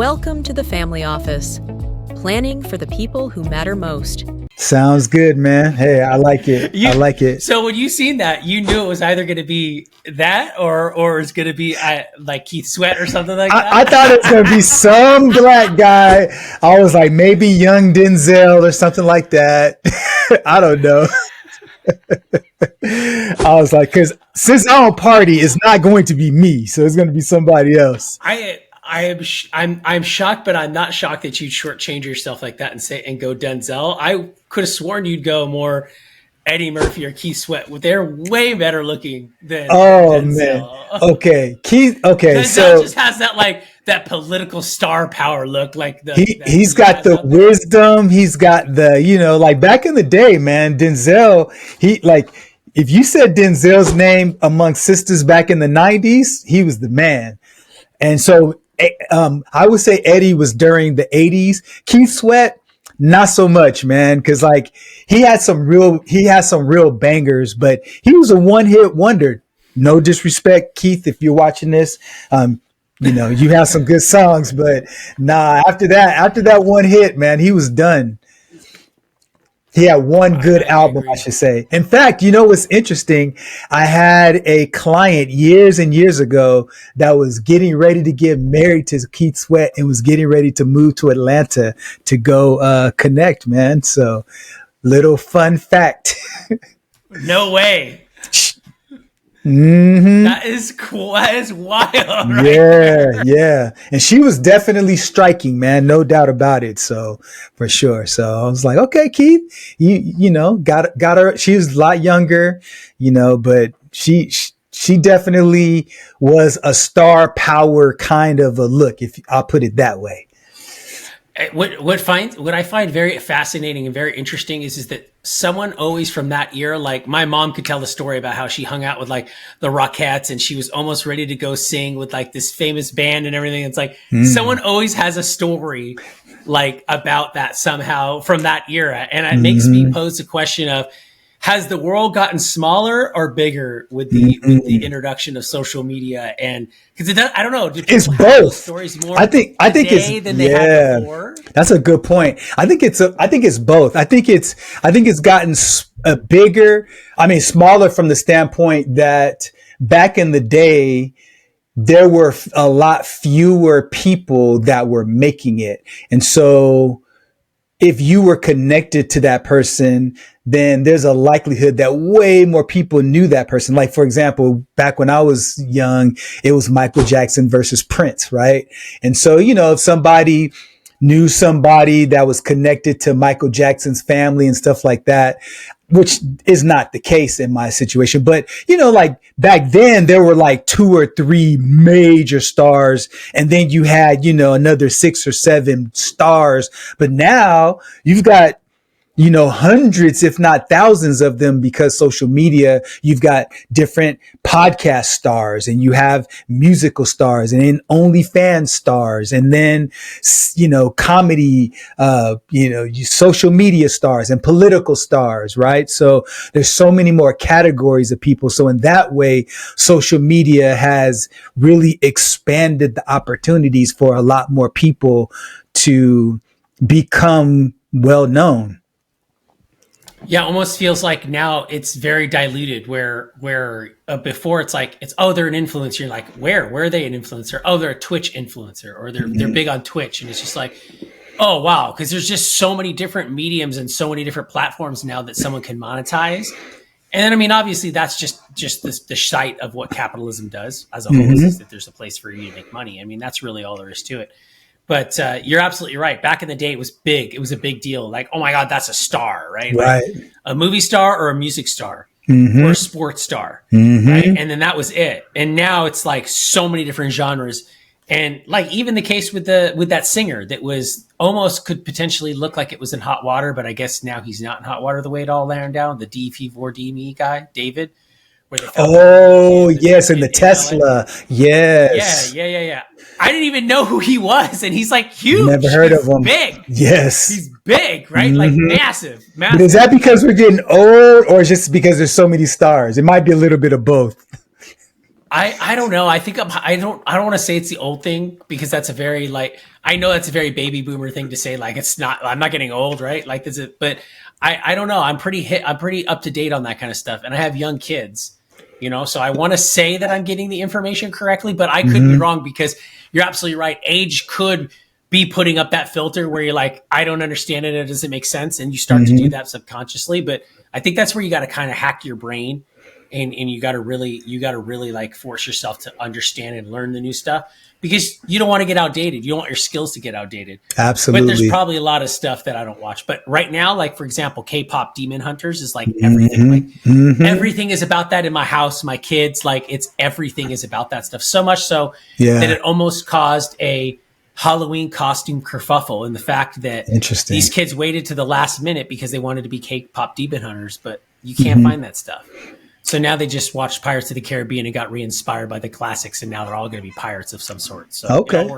Welcome to the Family Office, planning for the people who matter most. Sounds good, man. Hey, I like it. I like it. So when you seen that, you knew it was either going to be that or it's going to be like Keith Sweat or something like that? I thought it was going to be some black guy. I was like, maybe young Denzel or something like that. I don't know. I was like, because since I don't party, it's not going to be me. So it's going to be somebody else. I'm shocked, but I'm not shocked that you'd shortchange yourself like that and go Denzel. I could have sworn you'd go more Eddie Murphy or Keith Sweat. They're way better looking than Denzel. Man. Okay, Keith. Okay, Denzel so just has that political star power look. Like he's got the wisdom. He's got the like back in the day, man. Denzel. If you said Denzel's name among sisters back in the 90s, he was the man. And so I would say Eddie was during the 80s. Keith Sweat, not so much, man, because he had some real bangers, but he was a one-hit wonder. No disrespect, Keith, if you're watching this. You have some good songs, but nah, after that one hit, man, he was done. He had one good album, I should say. In fact, what's interesting? I had a client years and years ago that was getting ready to get married to Keith Sweat and was getting ready to move to Atlanta to go connect, man. So, little fun fact. No way. Mm-hmm. That is cool. That is wild. Right Yeah. And she was definitely striking, man. No doubt about it. So for sure. So I was like, okay, Keith, got her. She was a lot younger, but she definitely was a star power kind of a look, if I'll put it that way. What I find very fascinating and very interesting is that someone always from that era, like my mom could tell the story about how she hung out with the Rockettes and she was almost ready to go sing with this famous band and everything. It's someone always has a story about that somehow from that era. And it makes me pose the question of, has the world gotten smaller or bigger with the introduction of social media? And because I don't know, it's both. Stories more I think it's than they had before. That's a good point. I think it's both. I think it's gotten smaller from the standpoint that back in the day there were a lot fewer people that were making it, and so if you were connected to that person, then there's a likelihood that way more people knew that person. Like, for example, back when I was young, it was Michael Jackson versus Prince, right? And so, if somebody knew somebody that was connected to Michael Jackson's family and stuff like that, which is not the case in my situation. But, back then there were 2 or 3 major stars and then you had, another 6 or 7 stars. But now you've got, hundreds, if not thousands of them because social media, you've got different podcast stars and you have musical stars and then OnlyFans stars and then, comedy, social media stars and political stars, right? So there's so many more categories of people. So in that way, social media has really expanded the opportunities for a lot more people to become well known. Yeah, almost feels like now it's very diluted where before they're an influencer. You're like, where are they an influencer? Oh, they're a Twitch influencer or they're big on Twitch. And it's just like, oh, wow. Cause there's just so many different mediums and so many different platforms now that someone can monetize. And then, obviously that's just the site of what capitalism does as a whole is that there's a place for you to make money. That's really all there is to it. But you're absolutely right. Back in the day, it was big. It was a big deal. Like, oh my God, that's a star, right? Right. A movie star or a music star or a sports star, right? And then that was it. And now it's so many different genres. And even the case with that singer that was almost could potentially look like it was in hot water, but I guess now he's not in hot water the way it all landed down. The D4D guy, David. Yes, in the Tesla. Yes. Yeah. I didn't even know who he was, and he's huge. Never heard of him. Big. Yes. He's big, right? Massive. But is that because we're getting old or just because there's so many stars? It might be a little bit of both. I don't know. I think I don't want to say it's the old thing, because that's a very I know that's a very baby boomer thing to say. Like, it's not. I'm not getting old, right? Like, this is. But I don't know. I'm pretty up to date on that kind of stuff, and I have young kids. So I want to say that I'm getting the information correctly, but I could be wrong, because you're absolutely right. Age could be putting up that filter where you're like, I don't understand it. It doesn't make sense. And you start to do that subconsciously. But I think that's where you got to kind of hack your brain. And you got to really like force yourself to understand and learn the new stuff, because you don't want to get outdated. You don't want your skills to get outdated. Absolutely. But there's probably a lot of stuff that I don't watch. But right now, like, for example, K-pop Demon Hunters is like everything. Everything is about that in my house, my kids, everything is about that stuff. So much so that it almost caused a Halloween costume kerfuffle, in the fact that these kids waited to the last minute because they wanted to be K-pop Demon Hunters, but you can't find that stuff. So now they just watched Pirates of the Caribbean and got re-inspired by the classics, and now they're all going to be pirates of some sort. So okay.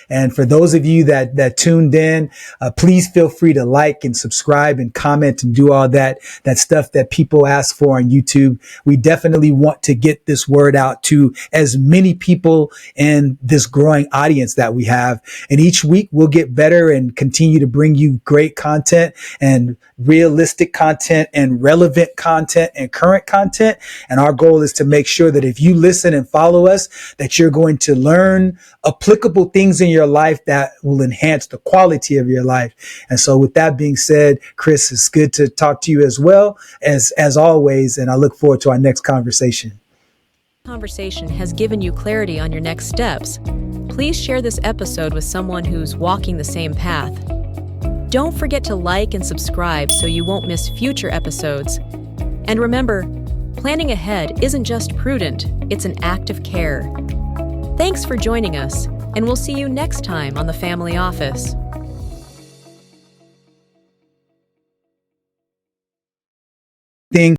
And for those of you that tuned in, please feel free to like and subscribe and comment and do all that stuff that people ask for on YouTube. We definitely want to get this word out to as many people in this growing audience that we have. And each week we'll get better and continue to bring you great content and realistic content and relevant content and current content. And our goal is to make sure that if you listen and follow us, that you're going to learn applicable things in your life that will enhance the quality of your life. And so with that being said, Chris, it's good to talk to you as well as always. And I look forward to our next conversation. Conversation has given you clarity on your next steps. Please share this episode with someone who's walking the same path. Don't forget to like and subscribe so you won't miss future episodes. And remember, planning ahead isn't just prudent, it's an act of care. Thanks for joining us, and we'll see you next time on The Family Office. Thing